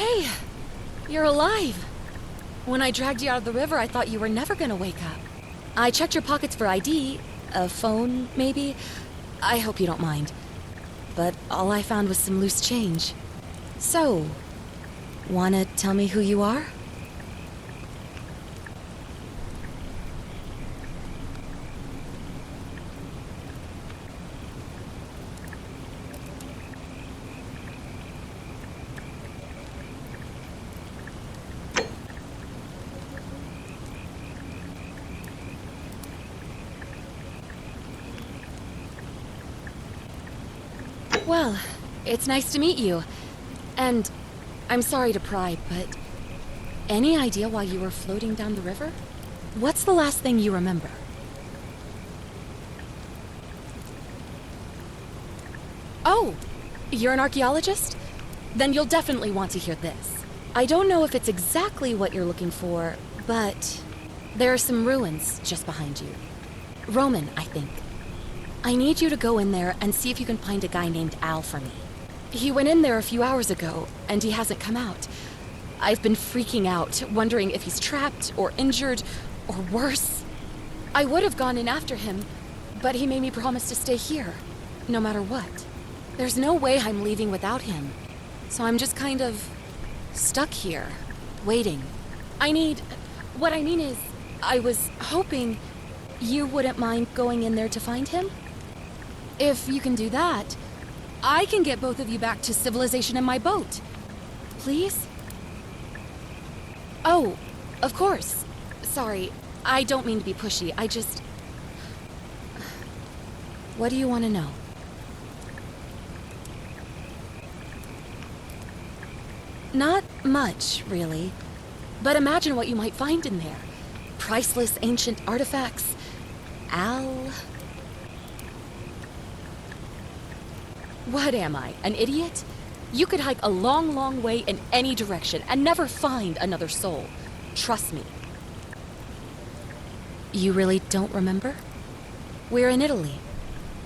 Hey, you're alive. When I dragged you out of the river, I thought you were never gonna wake up. I checked your pockets for ID, a phone, maybe. I hope you don't mind. But all I found was some loose change. So, wanna tell me who you are? Well, it's nice to meet you. And I'm sorry to pry, but any idea why you were floating down the river? What's the last thing you remember? Oh, you're an archaeologist? Then you'll definitely want to hear this. I don't know if it's exactly what you're looking for, but there are some ruins just behind you. Roman, I think. I need you to go in there and see if you can find a guy named Al for me. He went in there a few hours ago, and he hasn't come out. I've been freaking out, wondering if he's trapped, or injured, or worse. I would have gone in after him, but he made me promise to stay here, no matter what. There's no way I'm leaving without him, so I'm just kind of stuck here, waiting. What I mean is, I was hoping you wouldn't mind going in there to find him? If you can do that, I can get both of you back to civilization in my boat. Please? Oh, of course. Sorry, I don't mean to be pushy. What do you want to know? Not much, really. But imagine what you might find in there. Priceless ancient artifacts. Al... What am I, an idiot? You could hike a long, long way in any direction and never find another soul. Trust me. You really don't remember? We're in Italy.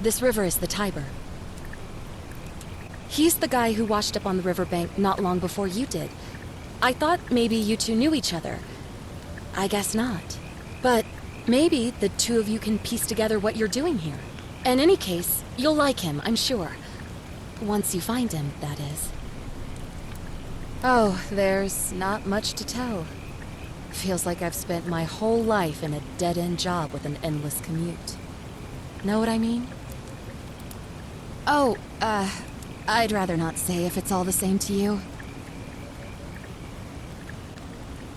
This river is the Tiber. He's the guy who washed up on the riverbank not long before you did. I thought maybe you two knew each other. I guess not. But maybe the two of you can piece together what you're doing here. In any case, you'll like him, I'm sure. Once you find him, that is. Oh, there's not much to tell. Feels like I've spent my whole life in a dead-end job with an endless commute. Know what I mean? Oh, I'd rather not say if it's all the same to you.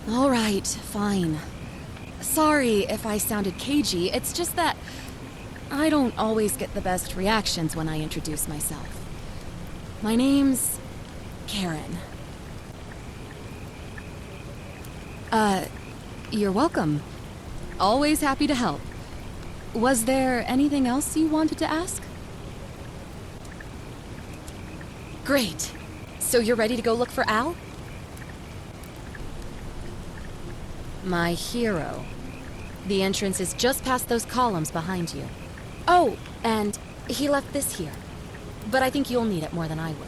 All right, fine. Sorry if I sounded cagey, it's just that I don't always get the best reactions when I introduce myself. My name's Karen. You're welcome. Always happy to help. Was there anything else you wanted to ask? Great. So you're ready to go look for Al? My hero. The entrance is just past those columns behind you. Oh, and he left this here. But I think you'll need it more than I will.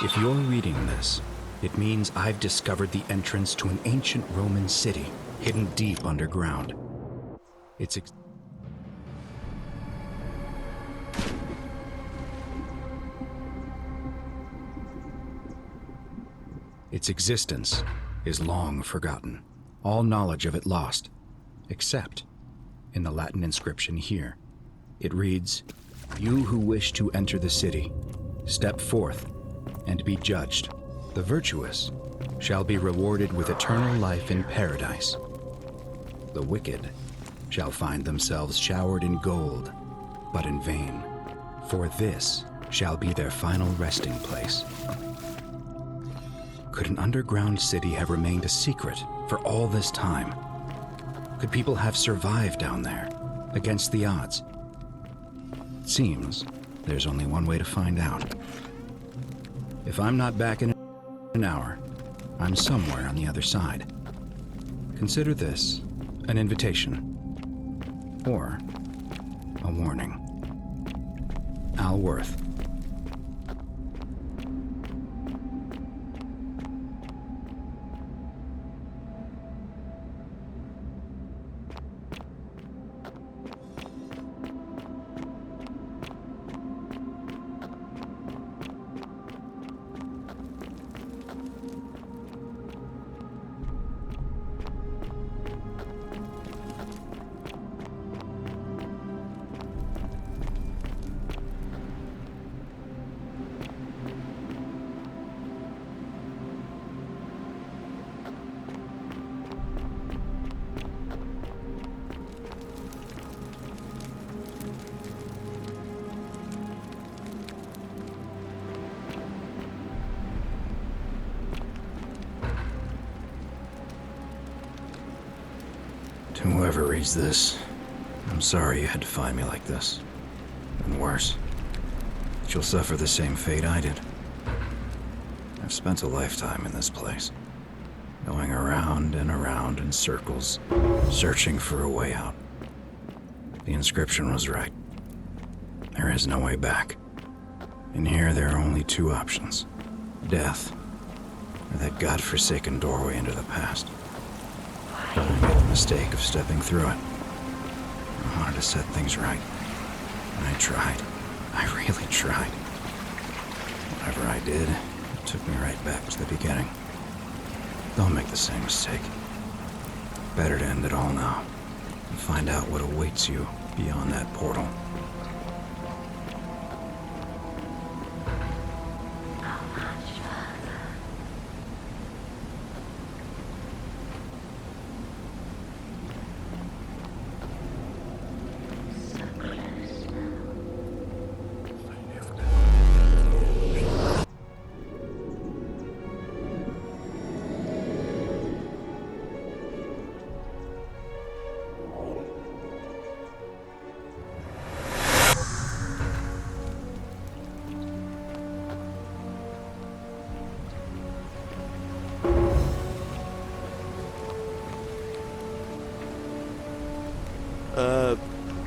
If you're reading this, it means I've discovered the entrance to an ancient Roman city, hidden deep underground. Its existence is long forgotten, all knowledge of it lost, except in the Latin inscription here. It reads, "You who wish to enter the city, step forth and be judged. The virtuous shall be rewarded with eternal life in paradise. The wicked shall find themselves showered in gold, but in vain, for this shall be their final resting place. Could an underground city have remained a secret for all this time? Could people have survived down there, against the odds? It seems there's only one way to find out. If I'm not back in an hour, I'm somewhere on the other side. Consider this an invitation, or a warning. Al Worth. To whoever reads this, I'm sorry you had to find me like this. And worse, that you'll suffer the same fate I did. I've spent a lifetime in this place, going around and around in circles, searching for a way out. The inscription was right. There is no way back. In here, there are only two options: death, or that godforsaken doorway into the past. I made the mistake of stepping through it. I wanted to set things right. And I tried. I really tried. Whatever I did, it took me right back to the beginning. Don't make the same mistake. Better to end it all now and find out what awaits you beyond that portal.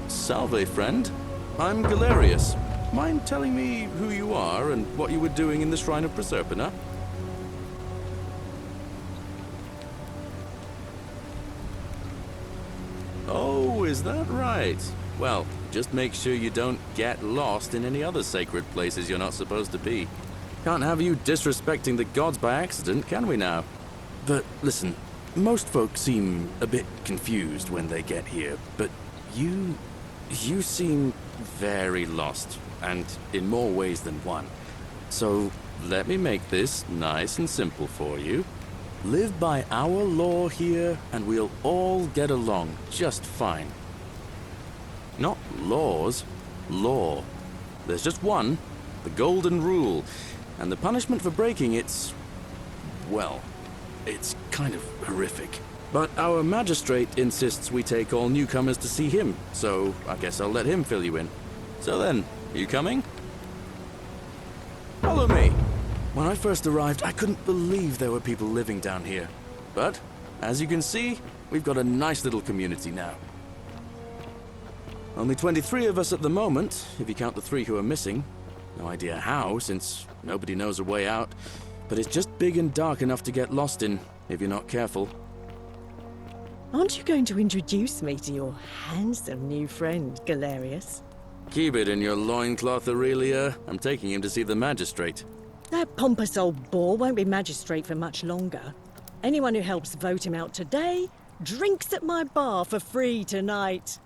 Salve, friend. I'm Galerius. Mind telling me who you are and what you were doing in the Shrine of Proserpina? Oh, is that right? Well, just make sure you don't get lost in any other sacred places you're not supposed to be. Can't have you disrespecting the gods by accident, can we now? But listen, most folks seem a bit confused when they get here, but you seem very lost, and in more ways than one. So let me make this nice and simple for you. Live by our law here, and we'll all get along just fine. Not laws, law. There's just one, the golden rule, and the punishment for breaking it's kind of horrific. But our magistrate insists we take all newcomers to see him, so I guess I'll let him fill you in. So then, you coming? Follow me. When I first arrived, I couldn't believe there were people living down here. But, as you can see, we've got a nice little community now. Only 23 of us at the moment, if you count the 3 who are missing. No idea how, since nobody knows a way out. But it's just big and dark enough to get lost in, if you're not careful. Aren't you going to introduce me to your handsome new friend, Galerius? Keep it in your loincloth, Aurelia. I'm taking him to see the magistrate. That pompous old bore won't be magistrate for much longer. Anyone who helps vote him out today drinks at my bar for free tonight.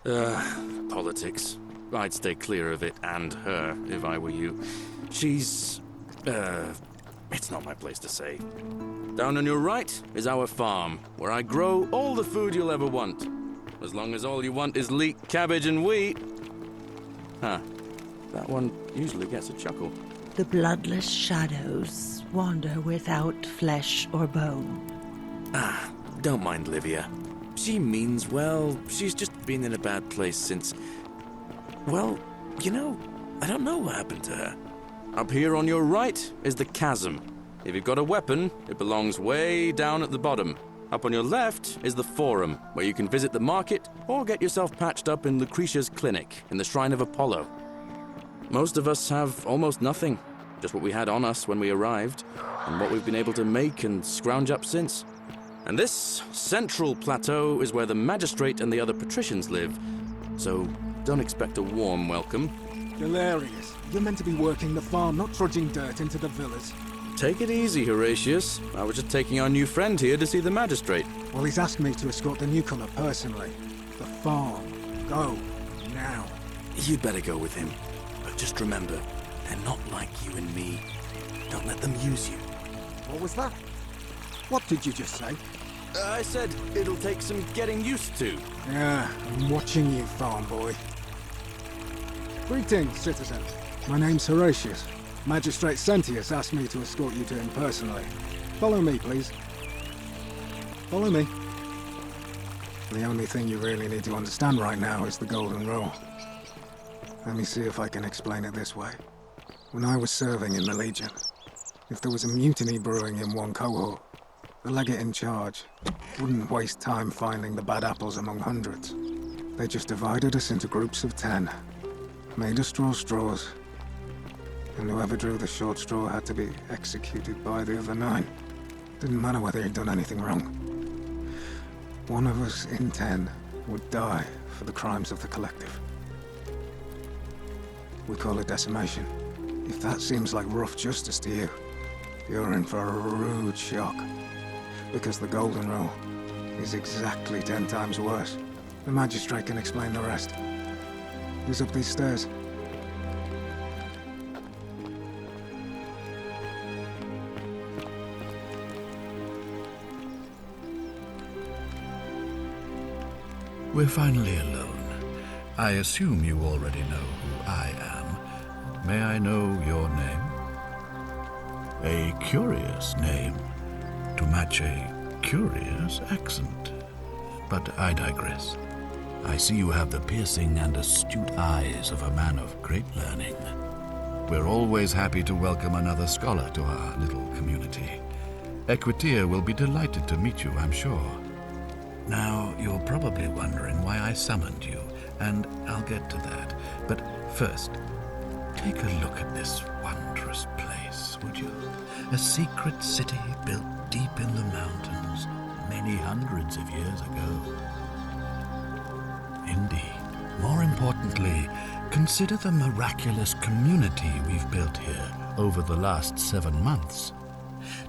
Politics. I'd stay clear of it and her if I were you. She's... it's not my place to say. Down on your right is our farm, where I grow all the food you'll ever want. As long as all you want is leek, cabbage, and wheat. Huh. That one usually gets a chuckle. The bloodless shadows wander without flesh or bone. Don't mind Livia. She means well. She's just been in a bad place since... Well, you know, I don't know what happened to her. Up here on your right is the chasm. If you've got a weapon, it belongs way down at the bottom. Up on your left is the Forum, where you can visit the market or get yourself patched up in Lucretia's clinic in the Shrine of Apollo. Most of us have almost nothing, just what we had on us when we arrived, and what we've been able to make and scrounge up since. And this central plateau is where the magistrate and the other patricians live, so don't expect a warm welcome. Hilarious. You're meant to be working the farm, not trudging dirt into the villas. Take it easy, Horatius. I was just taking our new friend here to see the magistrate. Well, he's asked me to escort the newcomer personally. The farm. Go. Now. You'd better go with him. But just remember, they're not like you and me. Don't let them use you. What was that? What did you just say? I said it'll take some getting used to. Yeah, I'm watching you, farm boy. Greetings, citizen. My name's Horatius. Magistrate Sentius asked me to escort you to him personally. Follow me, please. Follow me. The only thing you really need to understand right now is the Golden Rule. Let me see if I can explain it this way. When I was serving in the Legion, if there was a mutiny brewing in one cohort, the legate in charge wouldn't waste time finding the bad apples among hundreds. They just divided us into groups of 10, made us draw straws, and whoever drew the short straw had to be executed by the other 9. Didn't matter whether he'd done anything wrong. One of us in 10 would die for the crimes of the collective. We call it decimation. If that seems like rough justice to you, you're in for a rude shock. Because the Golden Rule is exactly 10 times worse. The magistrate can explain the rest. Who's up these stairs? We're finally alone. I assume you already know who I am. May I know your name? A curious name, to match a curious accent. But I digress. I see you have the piercing and astute eyes of a man of great learning. We're always happy to welcome another scholar to our little community. Equitia will be delighted to meet you, I'm sure. Now, you're probably wondering why I summoned you, and I'll get to that. But first, take a look at this wondrous place, would you? A secret city built deep in the mountains many hundreds of years ago. Indeed. More importantly, consider the miraculous community we've built here over the last 7 months.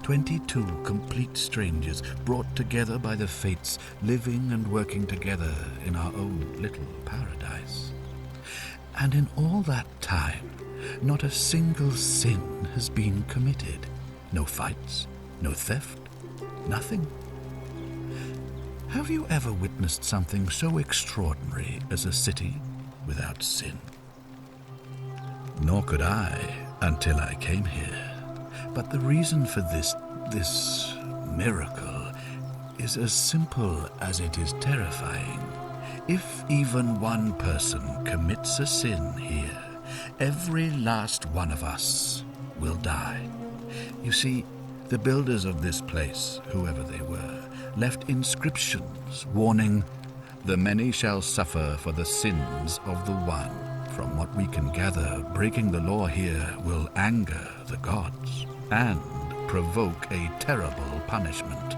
22 complete strangers brought together by the fates, living and working together in our own little paradise. And in all that time, not a single sin has been committed. No fights, no theft, nothing. Have you ever witnessed something so extraordinary as a city without sin? Nor could I until I came here. But the reason for this miracle is as simple as it is terrifying. If even one person commits a sin here, every last one of us will die. You see, the builders of this place, whoever they were, left inscriptions warning, "The many shall suffer for the sins of the one." From what we can gather, breaking the law here will anger the gods and provoke a terrible punishment,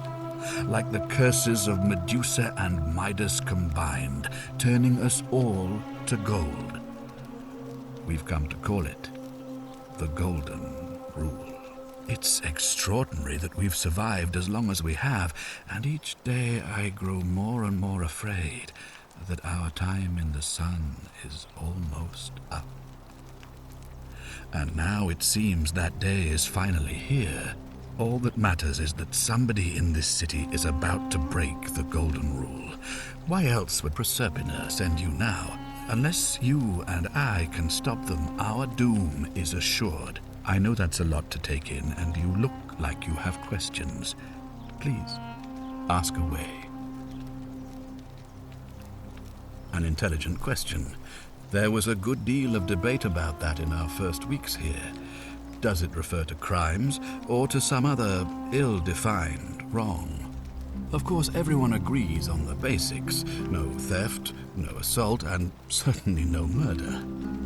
like the curses of Medusa and Midas combined, turning us all to gold. We've come to call it the Golden Rule. It's extraordinary that we've survived as long as we have, and each day I grow more and more afraid that our time in the sun is almost up. And now it seems that day is finally here. All that matters is that somebody in this city is about to break the Golden Rule. Why else would Proserpina send you now? Unless you and I can stop them, our doom is assured. I know that's a lot to take in, and you look like you have questions. Please, ask away. An intelligent question. There was a good deal of debate about that in our first weeks here. Does it refer to crimes, or to some other ill-defined wrong? Of course, everyone agrees on the basics. No theft, no assault, and certainly no murder.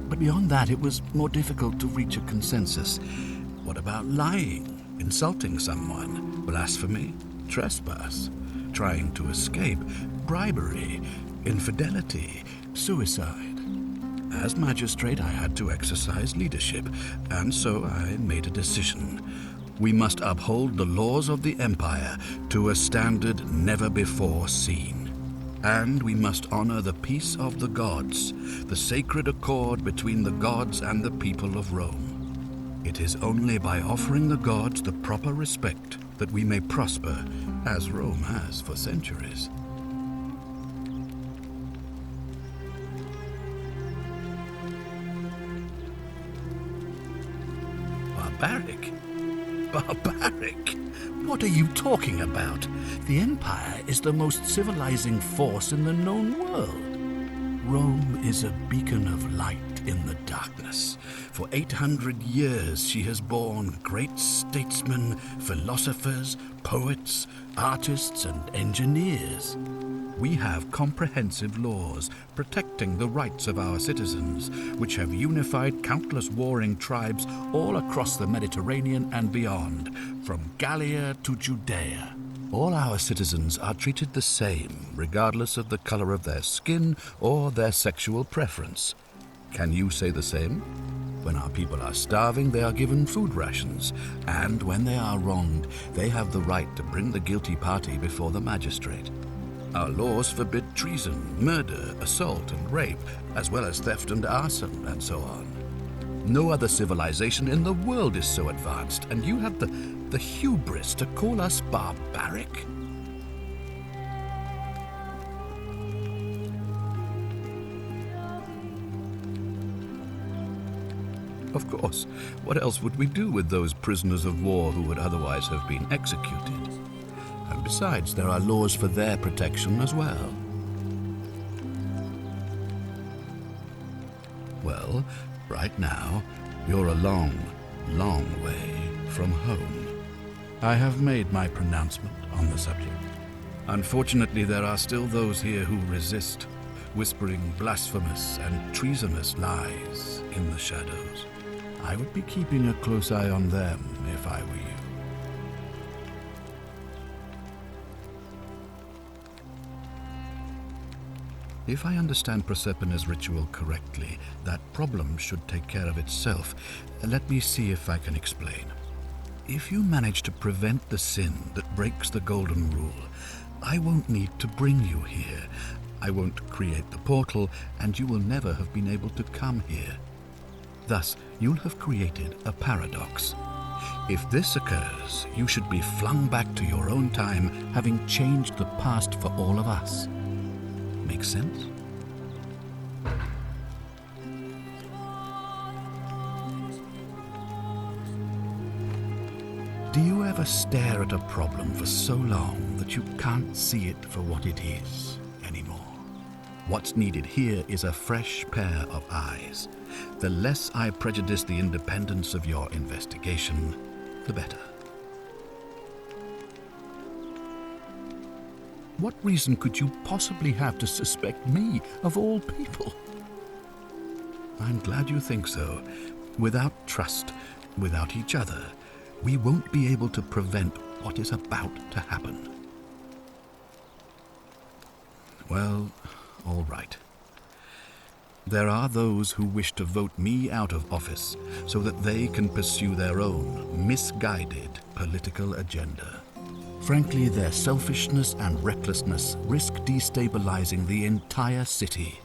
But beyond that, it was more difficult to reach a consensus. What about lying, insulting someone, blasphemy, trespass, trying to escape, bribery, infidelity, suicide? As magistrate, I had to exercise leadership, and so I made a decision. We must uphold the laws of the Empire to a standard never before seen. And we must honor the peace of the gods, the sacred accord between the gods and the people of Rome. It is only by offering the gods the proper respect that we may prosper, as Rome has for centuries. Barbaric? Barbaric? What are you talking about? The Empire is the most civilizing force in the known world. Rome is a beacon of light in the darkness. For 800 years she has borne great statesmen, philosophers, poets, artists, and engineers. We have comprehensive laws protecting the rights of our citizens, which have unified countless warring tribes all across the Mediterranean and beyond, from Gallia to Judea. All our citizens are treated the same, regardless of the color of their skin or their sexual preference. Can you say the same? When our people are starving, they are given food rations, and when they are wronged, they have the right to bring the guilty party before the magistrate. Our laws forbid treason, murder, assault, and rape, as well as theft and arson, and so on. No other civilization in the world is so advanced, and you have the hubris to call us barbaric? Of course. What else would we do with those prisoners of war who would otherwise have been executed? And besides, there are laws for their protection as well. Well, right now, you're a long, long way from home. I have made my pronouncement on the subject. Unfortunately, there are still those here who resist, whispering blasphemous and treasonous lies in the shadows. I would be keeping a close eye on them if I were you. If I understand Proserpina's ritual correctly, that problem should take care of itself. Let me see if I can explain. If you manage to prevent the sin that breaks the Golden Rule, I won't need to bring you here. I won't create the portal, and you will never have been able to come here. Thus, you'll have created a paradox. If this occurs, you should be flung back to your own time, having changed the past for all of us. Make sense? Do you ever stare at a problem for so long that you can't see it for what it is anymore? What's needed here is a fresh pair of eyes. The less I prejudice the independence of your investigation, the better. What reason could you possibly have to suspect me, of all people? I'm glad you think so. Without trust, without each other, we won't be able to prevent what is about to happen. Well, all right. There are those who wish to vote me out of office so that they can pursue their own misguided political agenda. Frankly, their selfishness and recklessness risk destabilizing the entire city.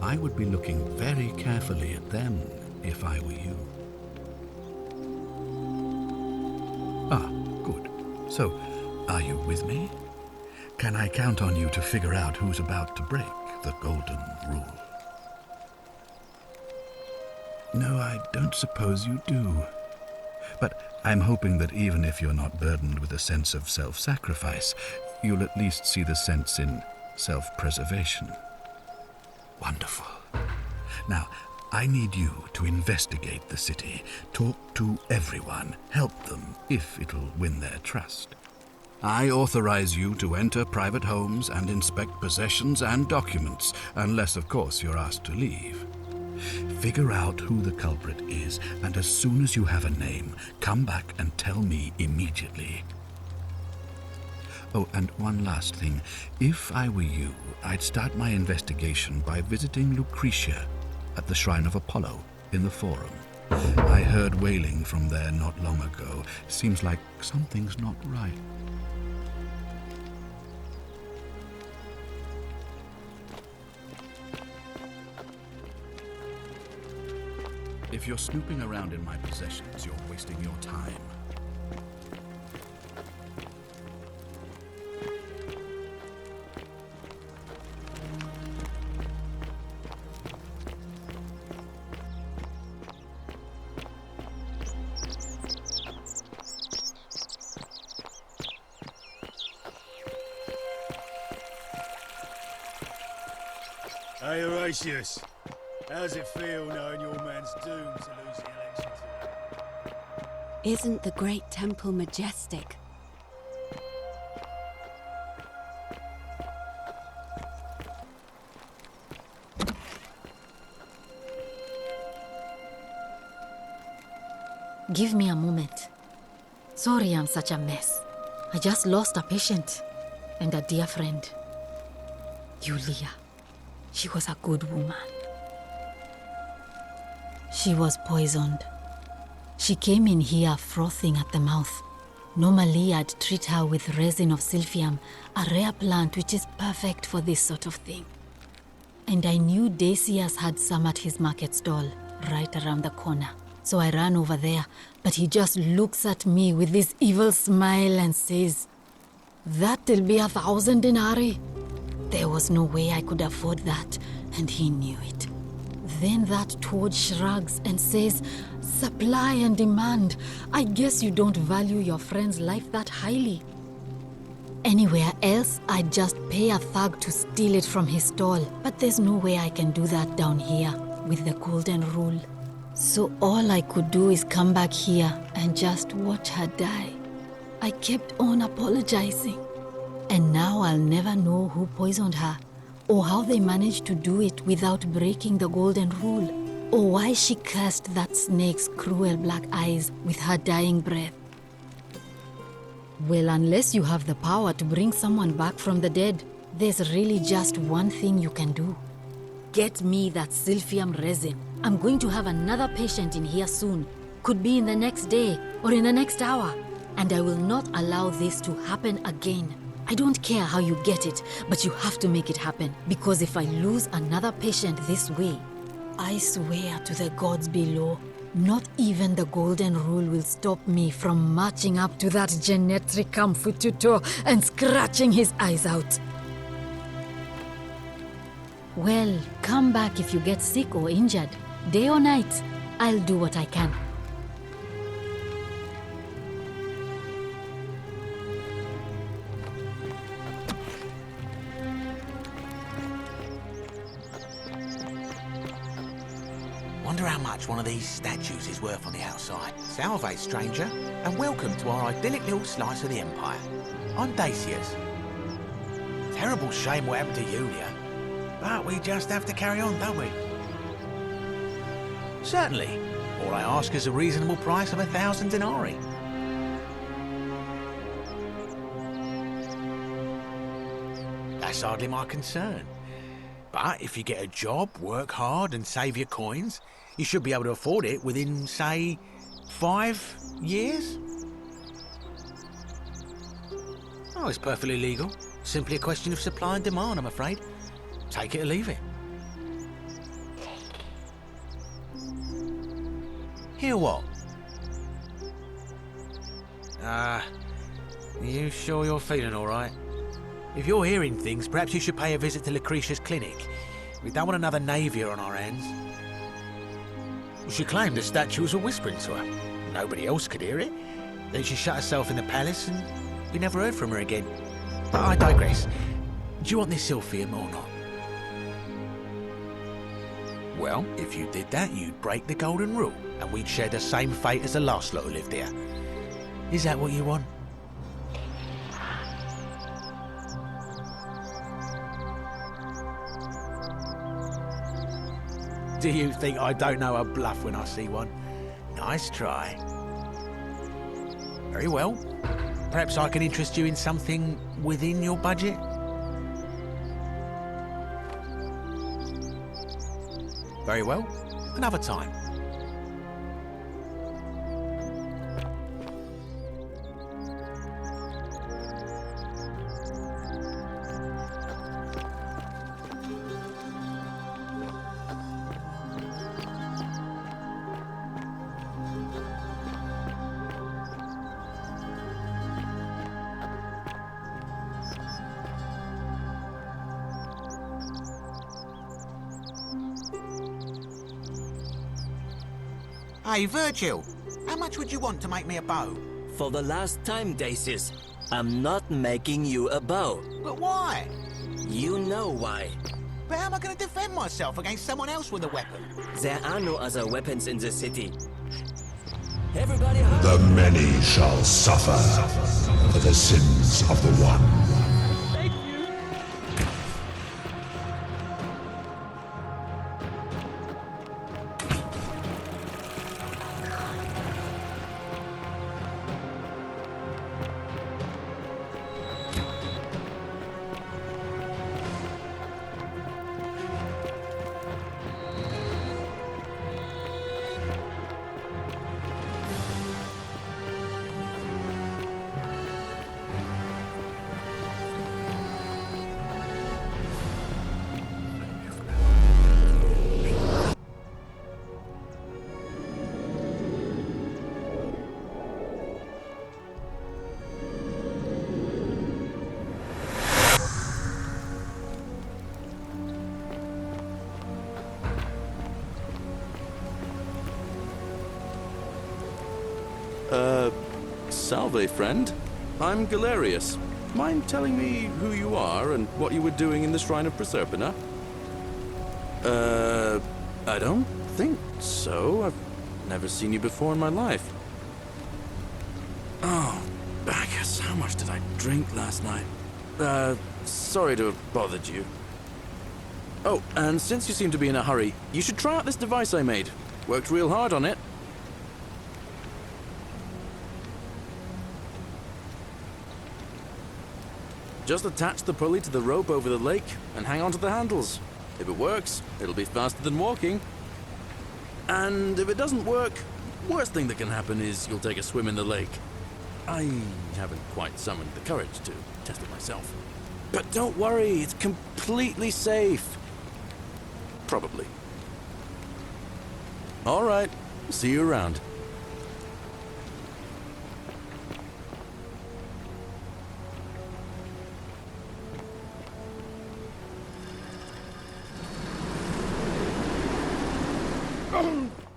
I would be looking very carefully at them if I were you. Ah, good. So, are you with me? Can I count on you to figure out who's about to break the golden rule? No, I don't suppose you do. But I'm hoping that even if you're not burdened with a sense of self-sacrifice, you'll at least see the sense in self-preservation. Wonderful. Now, I need you to investigate the city, talk to everyone, help them if it'll win their trust. I authorize you to enter private homes and inspect possessions and documents, unless, of course, you're asked to leave. Figure out who the culprit is, and as soon as you have a name, come back and tell me immediately. Oh, and one last thing. If I were you, I'd start my investigation by visiting Lucretia at the Shrine of Apollo in the Forum. I heard wailing from there not long ago. Seems like something's not right. If you're snooping around in my possessions, you're wasting your time. Hey, Horatius. How's it feel knowing your man's doomed to lose the election today? Isn't the great temple majestic? Give me a moment. Sorry I'm such a mess. I just lost a patient and a dear friend. Yulia. She was a good woman. She was poisoned. She came in here frothing at the mouth. Normally I'd treat her with resin of silphium, a rare plant which is perfect for this sort of thing. And I knew Decius had some at his market stall, right around the corner. So I ran over there, but he just looks at me with this evil smile and says, "That'll be 1,000 denarii." There was no way I could afford that, and he knew it. Then that toad shrugs and says, "Supply and demand. I guess you don't value your friend's life that highly." Anywhere else, I'd just pay a thug to steal it from his stall. But there's no way I can do that down here with the golden rule. So all I could do is come back here and just watch her die. I kept on apologizing. And now I'll never know who poisoned her, or how they managed to do it without breaking the golden rule, or why she cursed that snake's cruel black eyes with her dying breath. Well, unless you have the power to bring someone back from the dead, there's really just one thing you can do. Get me that silphium resin. I'm going to have another patient in here soon. Could be in the next day, or in the next hour. And I will not allow this to happen again. I don't care how you get it, but you have to make it happen. Because if I lose another patient this way, I swear to the gods below, not even the golden rule will stop me from marching up to that genetricum fututo and scratching his eyes out. Well, come back if you get sick or injured. Day or night, I'll do what I can. Wonder how much one of these statues is worth on the outside. Salve, stranger, and welcome to our idyllic little slice of the Empire. I'm Decius. Terrible shame what happened to Yulia, but we just have to carry on, don't we? Certainly. All I ask is a reasonable price of 1,000 denarii. That's hardly my concern. But if you get a job, work hard and save your coins, you should be able to afford it within, say, 5 years? Oh, it's perfectly legal. Simply a question of supply and demand, I'm afraid. Take it or leave it. Hear what? You sure you're feeling all right? If you're hearing things, perhaps you should pay a visit to Lucretia's clinic. We don't want another Navia on our hands. She claimed the statues were whispering to her. Nobody else could hear it. Then she shut herself in the palace and we never heard from her again. But I digress. Do you want this Silphium or not? Well, if you did that, you'd break the golden rule, and we'd share the same fate as the last lot who lived here. Is that what you want? Do you think I don't know a bluff when I see one? Nice try. Very well. Perhaps I can interest you in something within your budget? Very well. Another time. Hey, Virgil, how much would you want to make me a bow? For the last time, Dacius, I'm not making you a bow. But why? You know why. But how am I going to defend myself against someone else with a weapon? There are no other weapons in the city. Everybody hurry! The many shall suffer for the sins of the one. Thank you. Salve, friend. I'm Galerius. Mind telling me who you are and what you were doing in the Shrine of Proserpina? I don't think so. I've never seen you before in my life. Oh, Bacchus, how much did I drink last night? Sorry to have bothered you. Oh, and since you seem to be in a hurry, you should try out this device I made. Worked real hard on it. Just attach the pulley to the rope over the lake and hang on to the handles. If it works, it'll be faster than walking. And if it doesn't work, worst thing that can happen is you'll take a swim in the lake. I haven't quite summoned the courage to test it myself. But don't worry, it's completely safe. Probably. All right, see you around.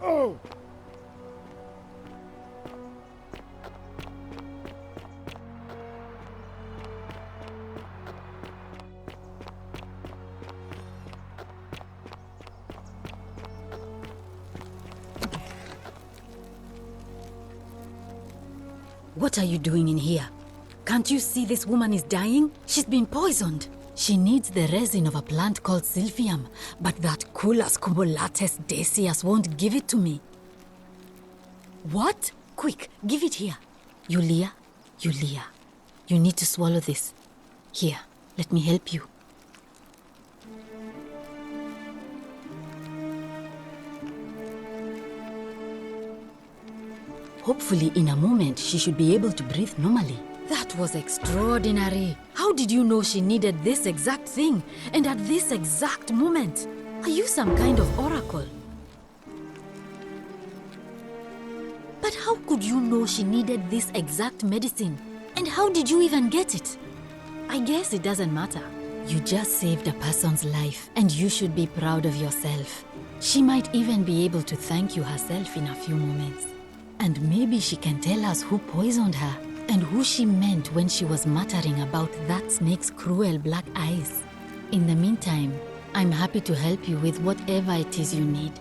Oh! What are you doing in here? Can't you see this woman is dying? She's been poisoned. She needs the resin of a plant called Silphium, but that Culus cumulatus Decius won't give it to me. What? Quick, give it here. Yulia, you need to swallow this. Here, let me help you. Hopefully, in a moment, she should be able to breathe normally. That was extraordinary. How did you know she needed this exact thing, and at this exact moment? Are you some kind of oracle? But how could you know she needed this exact medicine? And how did you even get it? I guess it doesn't matter. You just saved a person's life, and you should be proud of yourself. She might even be able to thank you herself in a few moments. And maybe she can tell us who poisoned her, and who she meant when she was muttering about that snake's cruel black eyes. In the meantime, I'm happy to help you with whatever it is you need.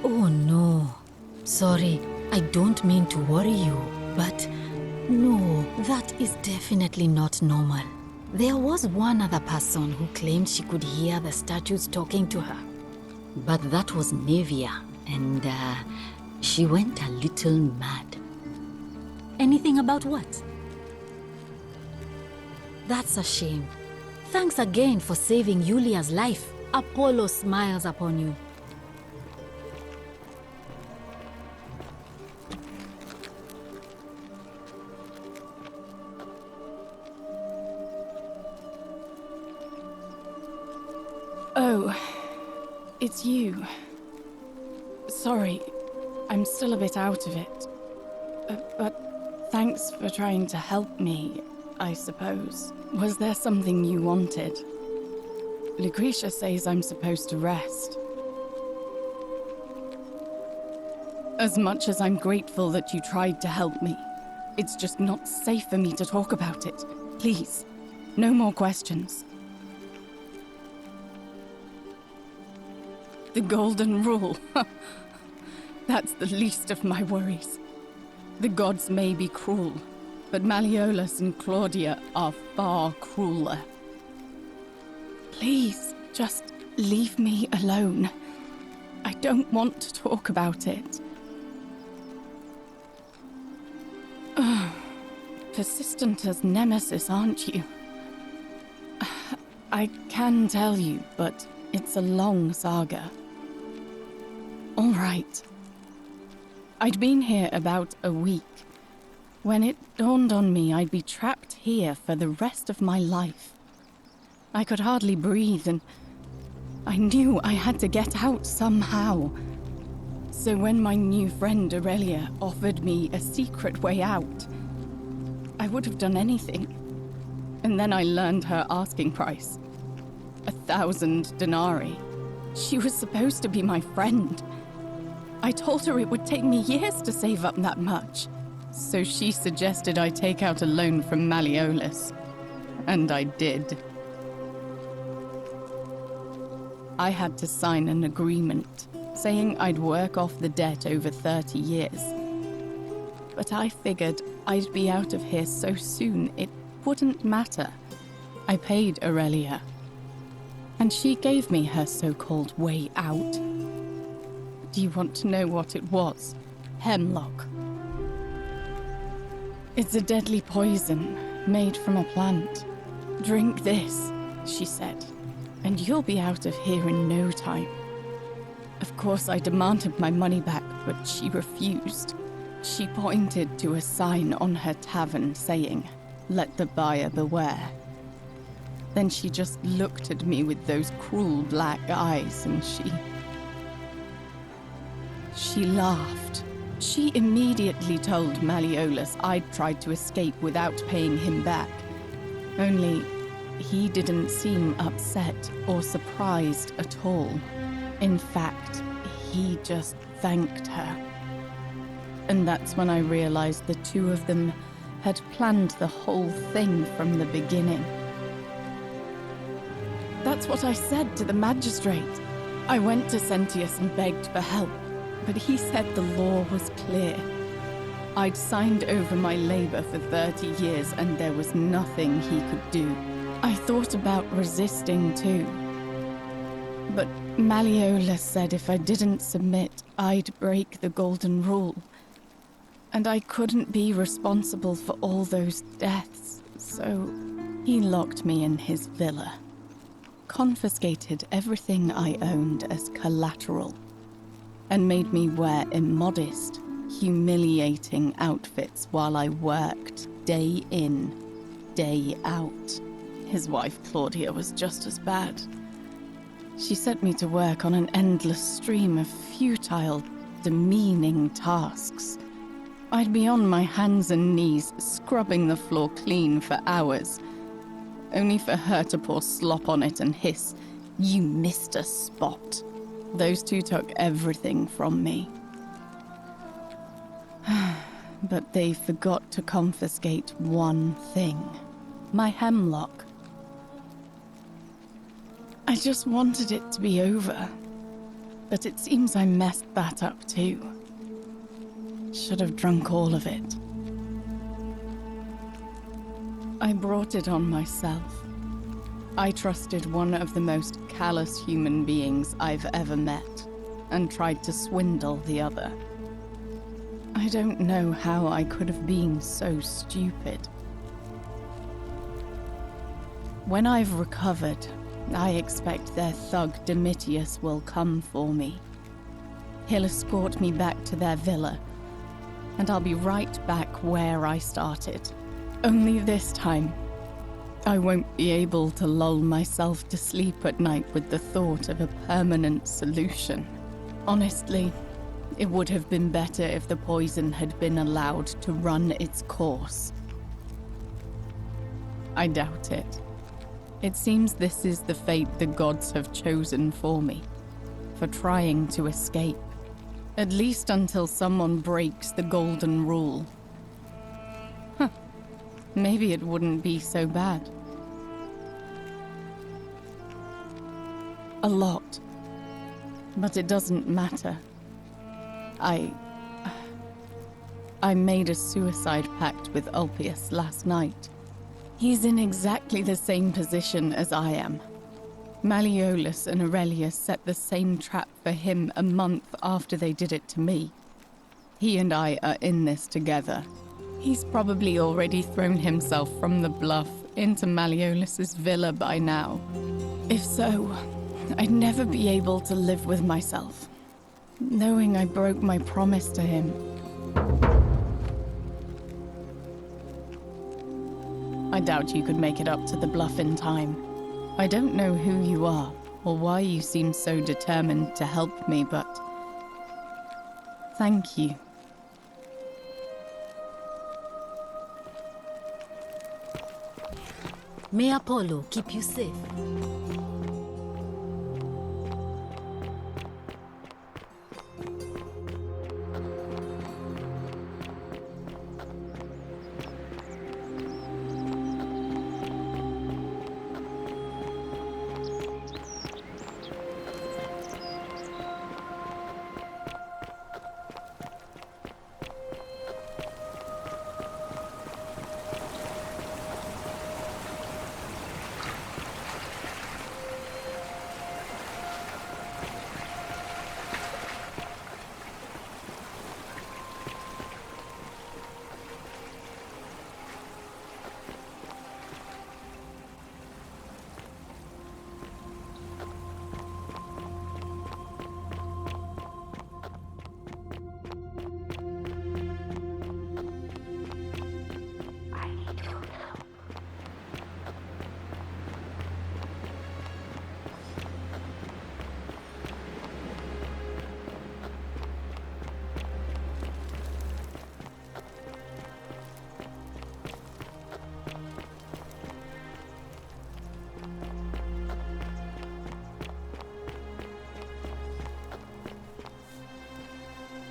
Oh no. Sorry, I don't mean to worry you, but no, that is definitely not normal. There was one other person who claimed she could hear the statues talking to her. But that was Nevia, and she went a little mad. Anything about what? That's a shame. Thanks again for saving Yulia's life. Apollo smiles upon you. Oh, it's you. Sorry, I'm still a bit out of it. But thanks for trying to help me, I suppose. Was there something you wanted? Lucretia says I'm supposed to rest. As much as I'm grateful that you tried to help me, it's just not safe for me to talk about it. Please, no more questions. The golden rule. That's the least of my worries. The gods may be cruel, but Malleolus and Claudia are far crueler. Please, just leave me alone. I don't want to talk about it. Persistent as Nemesis, aren't you? I can tell you, but it's a long saga. All right. I'd been here about a week when it dawned on me I'd be trapped here for the rest of my life. I could hardly breathe, and I knew I had to get out somehow. So when my new friend Aurelia offered me a secret way out, I would have done anything. And then I learned her asking price. 1,000 denarii. She was supposed to be my friend. I told her it would take me years to save up that much. So she suggested I take out a loan from Malleolus. And I did. I had to sign an agreement, saying I'd work off the debt over 30 years. But I figured I'd be out of here so soon it wouldn't matter. I paid Aurelia, and she gave me her so-called way out. Do you want to know what it was? Hemlock. It's a deadly poison made from a plant. Drink this, she said, and you'll be out of here in no time. Of course, I demanded my money back, but she refused. She pointed to a sign on her tavern saying, "Let the buyer beware." Then she just looked at me with those cruel black eyes, and she laughed. She immediately told Malleolus I'd tried to escape without paying him back. Only, he didn't seem upset or surprised at all. In fact, he just thanked her. And that's when I realized the two of them had planned the whole thing from the beginning. That's what I said to the magistrate. I went to Sentius and begged for help, but he said the law was clear. I'd signed over my labor for 30 years and there was nothing he could do. I thought about resisting too. But Malleolus said if I didn't submit, I'd break the golden rule. And I couldn't be responsible for all those deaths, so he locked me in his villa. Confiscated everything I owned as collateral. and made me wear immodest, humiliating outfits while I worked day in, day out. His wife, Claudia, was just as bad. She set me to work on an endless stream of futile, demeaning tasks. I'd be on my hands and knees, scrubbing the floor clean for hours, only for her to pour slop on it and hiss, "You missed a spot." Those two took everything from me. But they forgot to confiscate one thing: my hemlock. I just wanted it to be over, but it seems I messed that up too. Should have drunk all of it. I brought it on myself. I trusted one of the most callous human beings I've ever met, and tried to swindle the other. I don't know how I could have been so stupid. When I've recovered, I expect their thug Domitius will come for me. He'll escort me back to their villa, and I'll be right back where I started. Only this time, I won't be able to lull myself to sleep at night with the thought of a permanent solution. Honestly, it would have been better if the poison had been allowed to run its course. I doubt it. It seems this is the fate the gods have chosen for me, for trying to escape. At least until someone breaks the golden rule. Maybe it wouldn't be so bad. A lot. But it doesn't matter. I made a suicide pact with Ulpius last night. He's in exactly the same position as I am. Malleolus and Aurelius set the same trap for him a month after they did it to me. He and I are in this together. He's probably already thrown himself from the bluff into Malleolus's villa by now. If so, I'd never be able to live with myself, knowing I broke my promise to him. I doubt you could make it up to the bluff in time. I don't know who you are, or why you seem so determined to help me, but thank you. May Apollo keep you safe.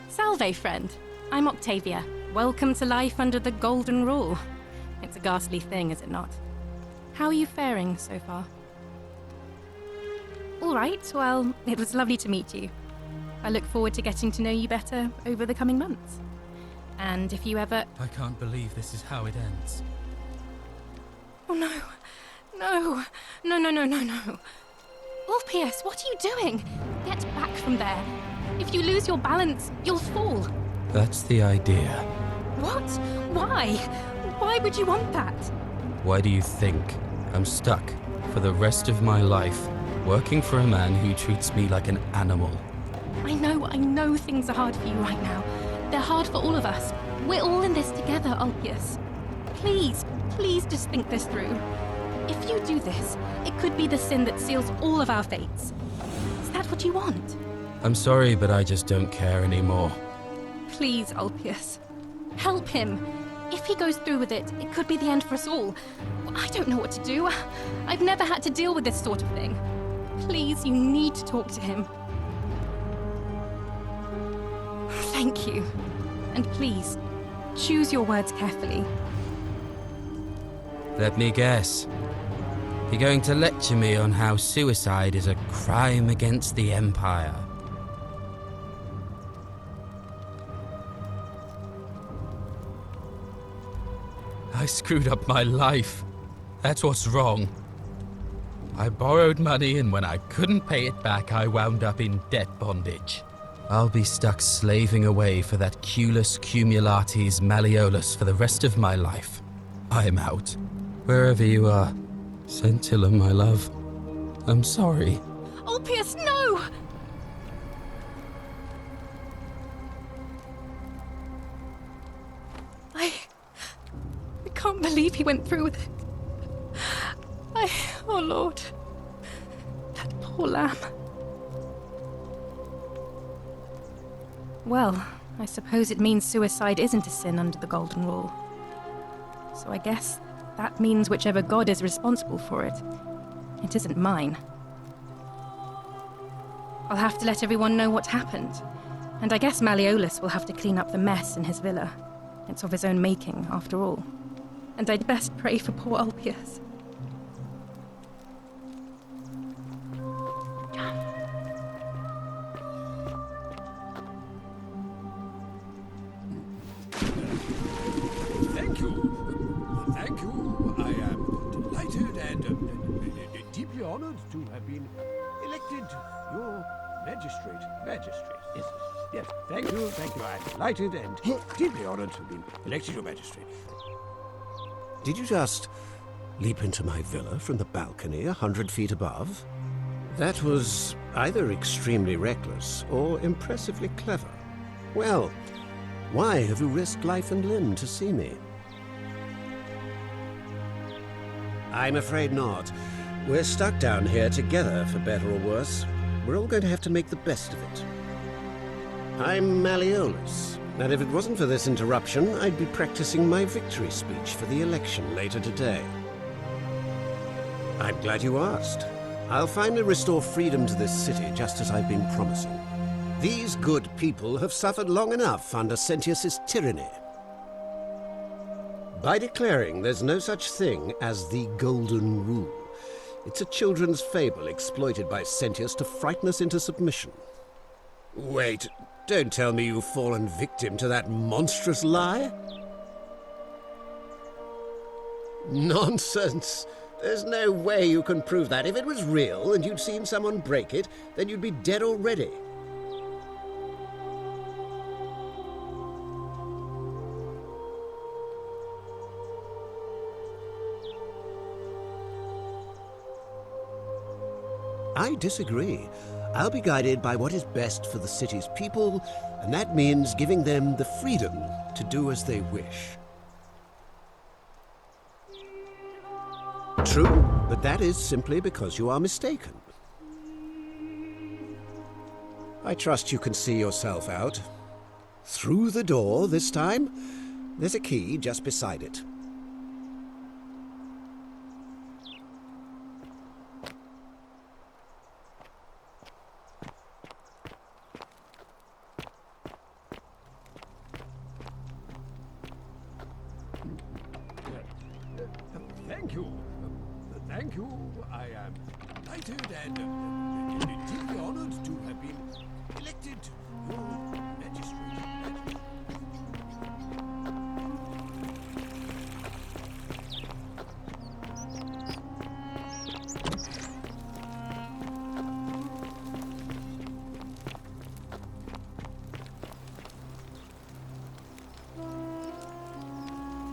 Salve, friend. I'm Octavia. Welcome to life under the Golden Rule. It's a ghastly thing, is it not? How are you faring so far? All right, well, it was lovely to meet you. I look forward to getting to know you better over the coming months. And if you ever... I can't believe this is how it ends. Oh no. No. No, no, no, no, no. Ulpius, what are you doing? Get back from there. If you lose your balance, you'll fall. That's the idea. What? Why? Why would you want that? Why do you think I'm stuck for the rest of my life working for a man who treats me like an animal? I know things are hard for you right now. They're hard for all of us. We're all in this together, Ulpius. Please just think this through. If you do this, it could be the sin that seals all of our fates. Is that what you want? I'm sorry, but I just don't care anymore. Please, Ulpius. Help him. If he goes through with it, it could be the end for us all. I don't know what to do. I've never had to deal with this sort of thing. Please, you need to talk to him. Thank you. And please, choose your words carefully. Let me guess. You're going to lecture me on how suicide is a crime against the Empire. I screwed up my life. That's what's wrong. I borrowed money, and when I couldn't pay it back, I wound up in debt bondage. I'll be stuck slaving away for that Culus Cumulatis Malleolus for the rest of my life. I'm out. Wherever you are, Scintilla, my love, I'm sorry. Ulpius, no! I can't believe he went through with it. Oh Lord. That poor lamb. Well, I suppose it means suicide isn't a sin under the Golden Rule. So I guess that means whichever god is responsible for it, it isn't mine. I'll have to let everyone know what happened. And I guess Malleolus will have to clean up the mess in his villa. It's of his own making, after all. And I'd best pray for poor Ulpius. Thank you. I am delighted and deeply honored to have been elected your magistrate. Yes, thank you. I'm delighted and deeply honored to have been elected your magistrate. Did you just leap into my villa from the balcony 100 feet above? That was either extremely reckless or impressively clever. Well, why have you risked life and limb to see me? I'm afraid not. We're stuck down here together, for better or worse. We're all going to have to make the best of it. I'm Malleolus, and if it wasn't for this interruption, I'd be practicing my victory speech for the election later today. I'm glad you asked. I'll finally restore freedom to this city, just as I've been promising. These good people have suffered long enough under Sentius's tyranny. By declaring there's no such thing as the Golden Rule, it's a children's fable exploited by Sentius to frighten us into submission. Wait, don't tell me you've fallen victim to that monstrous lie? Nonsense! There's no way you can prove that. If it was real and you'd seen someone break it, then you'd be dead already. I disagree. I'll be guided by what is best for the city's people, and that means giving them the freedom to do as they wish. True, but that is simply because you are mistaken. I trust you can see yourself out. Through the door this time. There's a key just beside it. Thank you. I am delighted and deeply honored to have been elected your magistrate.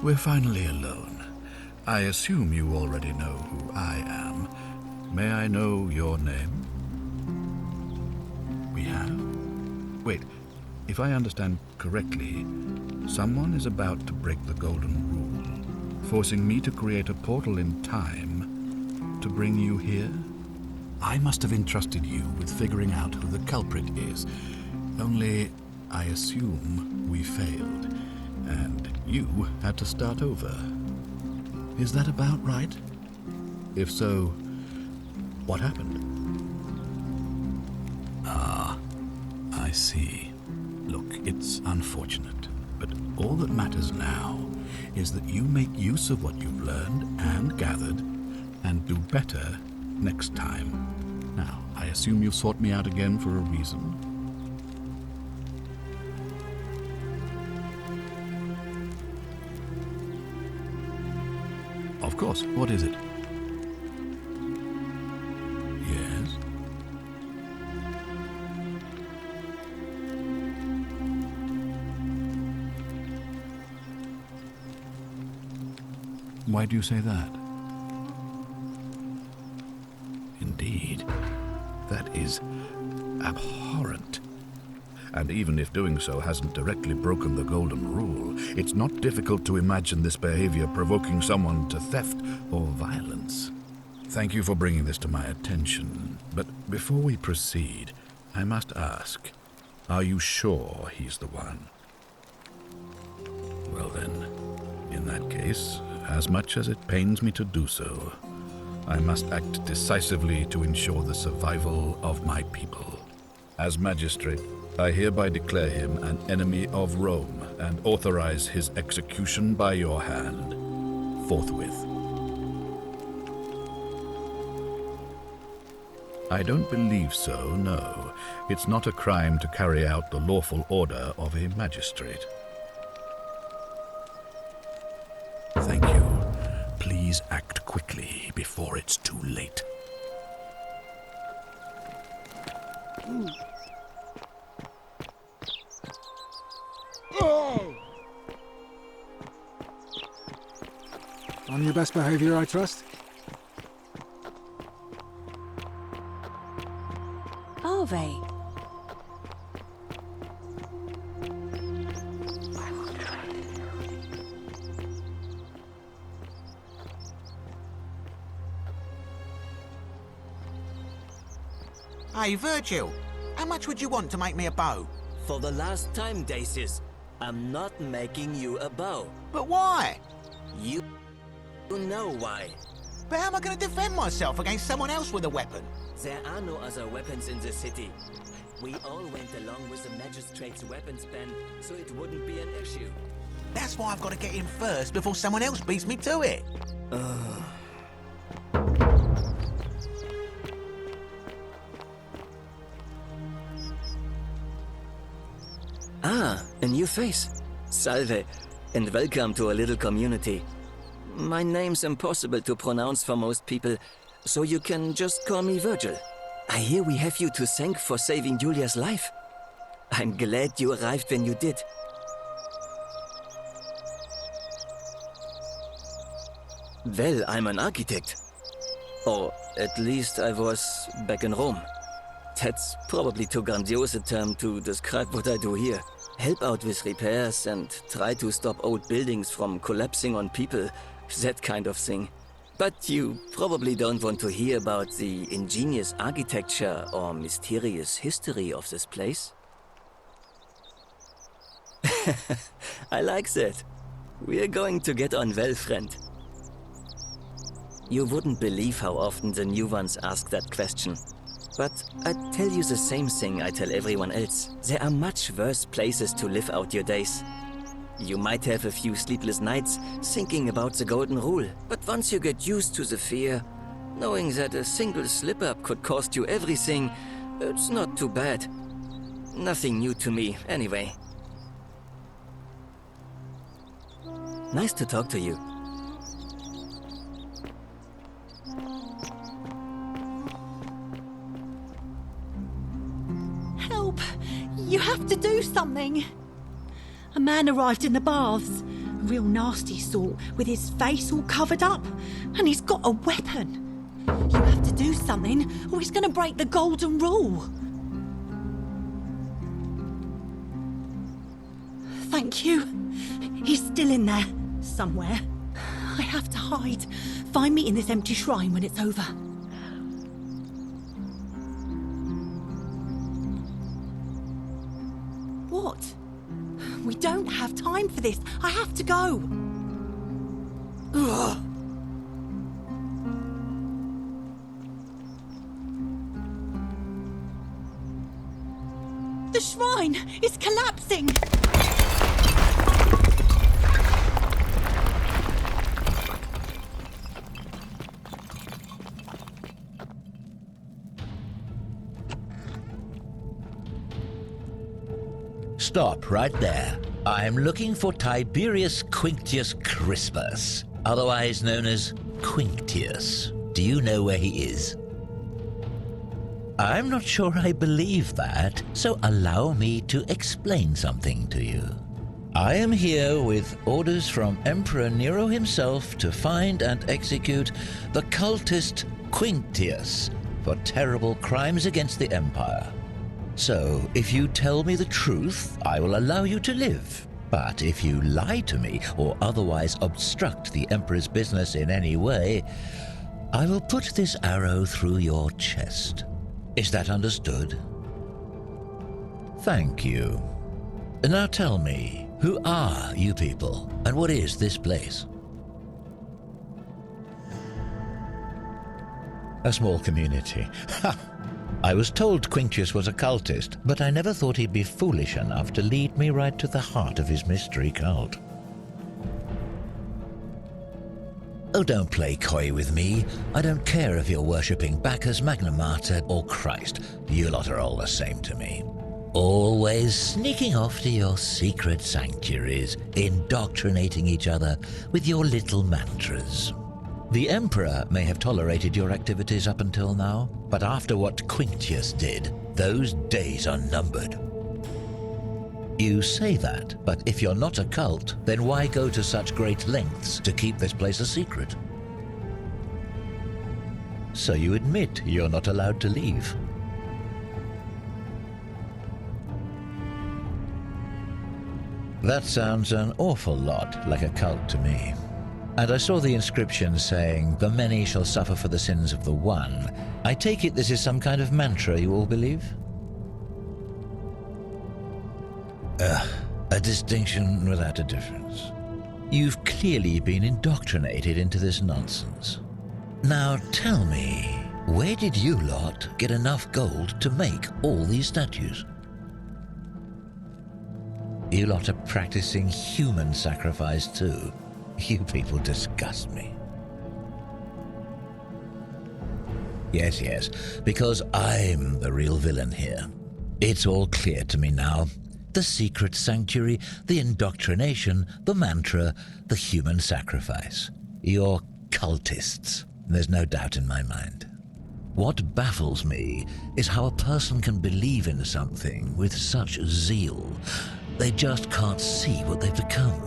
We're finally alone. I assume you already know who I am. May I know your name? We have? Wait, if I understand correctly, someone is about to break the Golden Rule, forcing me to create a portal in time to bring you here? I must have entrusted you with figuring out who the culprit is. Only, I assume we failed, and you had to start over. Is that about right? If so, what happened? Ah, I see. Look, it's unfortunate, but all that matters now is that you make use of what you've learned and gathered and do better next time. Now, I assume you've sought me out again for a reason. Of course. What is it? Yes? Why do you say that? Indeed. That is abhorrent. And even if doing so hasn't directly broken the Golden Rule, it's not difficult to imagine this behavior provoking someone to theft or violence. Thank you for bringing this to my attention, but before we proceed, I must ask, are you sure he's the one? Well then, in that case, as much as it pains me to do so, I must act decisively to ensure the survival of my people. As magistrate, I hereby declare him an enemy of Rome and authorize his execution by your hand, forthwith. I don't believe so, no. It's not a crime to carry out the lawful order of a magistrate. Thank you. Please act quickly before it's too late. Oh! On your best behavior, I trust? Are they? Hey, Virgil, how much would you want to make me a bow? For the last time, Dacius, I'm not making you a bow. But why? You know why. But how am I going to defend myself against someone else with a weapon? There are no other weapons in the city. We all went along with the magistrate's weapons ban, so it wouldn't be an issue. That's why I've got to get in first before someone else beats me to it. Ah, a new face. Salve, and welcome to a little community. My name's impossible to pronounce for most people, so you can just call me Virgil. I hear we have you to thank for saving Julia's life. I'm glad you arrived when you did. Well, I'm an architect. Or at least I was back in Rome. That's probably too grandiose a term to describe what I do here. Help out with repairs and try to stop old buildings from collapsing on people, that kind of thing. But you probably don't want to hear about the ingenious architecture or mysterious history of this place. I like that. We're going to get on well, friend. You wouldn't believe how often the new ones ask that question. But I'd tell you the same thing I tell everyone else. There are much worse places to live out your days. You might have a few sleepless nights thinking about the Golden Rule, but once you get used to the fear, knowing that a single slip-up could cost you everything, it's not too bad. Nothing new to me, anyway. Nice to talk to you. Help! You have to do something! A man arrived in the baths. A real nasty sort, with his face all covered up. And he's got a weapon. You have to do something, or he's gonna break the Golden Rule. Thank you. He's still in there, somewhere. I have to hide. Find me in this empty shrine when it's over. What? We don't have time for this. I have to go. Ugh. The shrine is collapsing! Stop right there. I'm looking for Tiberius Quinctius Crispus, otherwise known as Quinctius. Do you know where he is? I'm not sure I believe that, so allow me to explain something to you. I am here with orders from Emperor Nero himself to find and execute the cultist Quinctius for terrible crimes against the Empire. So, if you tell me the truth, I will allow you to live. But if you lie to me or otherwise obstruct the Emperor's business in any way, I will put this arrow through your chest. Is that understood? Thank you. Now tell me, who are you people, and what is this place? A small community. Ha! I was told Quinctius was a cultist, but I never thought he'd be foolish enough to lead me right to the heart of his mystery cult. Oh, don't play coy with me. I don't care if you're worshipping Bacchus, Magna Mater, or Christ. You lot are all the same to me. Always sneaking off to your secret sanctuaries, indoctrinating each other with your little mantras. The Emperor may have tolerated your activities up until now, but after what Quinctius did, those days are numbered. You say that, but if you're not a cult, then why go to such great lengths to keep this place a secret? So you admit you're not allowed to leave. That sounds an awful lot like a cult to me. And I saw the inscription saying, "The many shall suffer for the sins of the one." I take it this is some kind of mantra you all believe? A distinction without a difference. You've clearly been indoctrinated into this nonsense. Now tell me, where did you lot get enough gold to make all these statues? You lot are practicing human sacrifice too. You people disgust me. Yes, because I'm the real villain here. It's all clear to me now. The secret sanctuary, the indoctrination, the mantra, the human sacrifice. You're cultists. There's no doubt in my mind. What baffles me is how a person can believe in something with such zeal. They just can't see what they've become.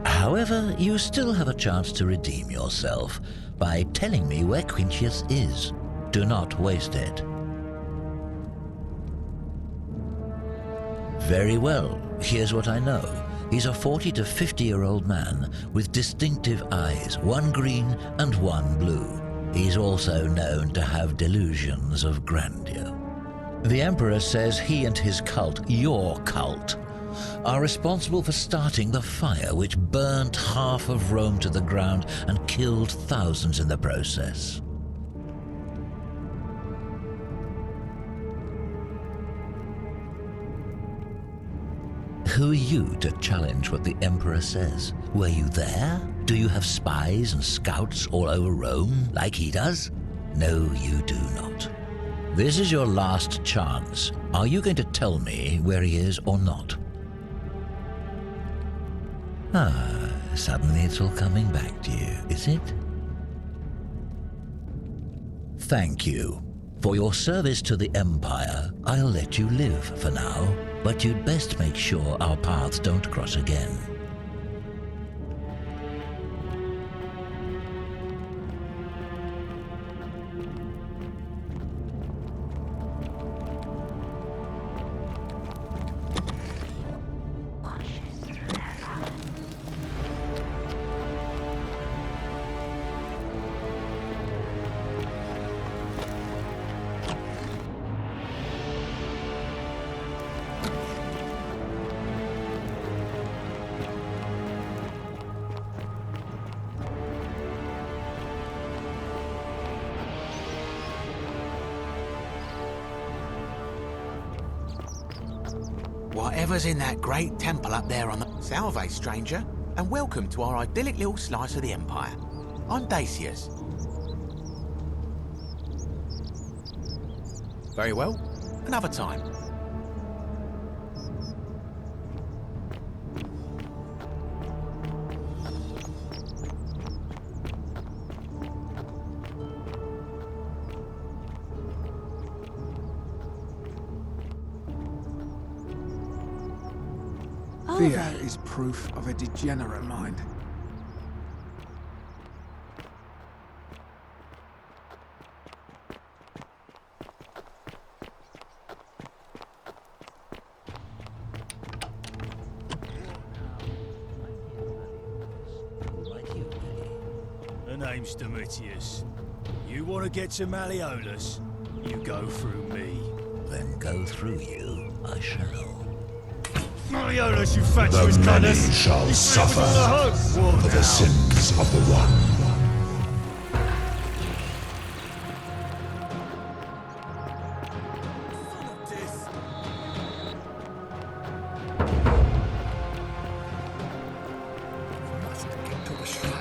However, you still have a chance to redeem yourself by telling me where Quinctius is. Do not waste it. Very well, here's what I know. He's a 40 to 50-year-old man with distinctive eyes, one green and one blue. He's also known to have delusions of grandeur. The Emperor says he and his cult, your cult, are responsible for starting the fire which burnt half of Rome to the ground and killed thousands in the process. Who are you to challenge what the Emperor says? Were you there? Do you have spies and scouts all over Rome like he does? No, you do not. This is your last chance. Are you going to tell me where he is or not? Suddenly it's all coming back to you, is it? Thank you. For your service to the Empire, I'll let you live for now, but you'd best make sure our paths don't cross again. Whatever's in that great temple up there on the... Salve, stranger, and welcome to our idyllic little slice of the Empire. I'm Dacius. Very well. Another time. Fear is proof of a degenerate mind. The name's Domitius. You want to get to Malleolus? You go through me. Then go through you, I shall. Malleolus, you fatuous The many cunners! shall You suffer with all the hope. What for the now? sins of the one. Get to the shrine.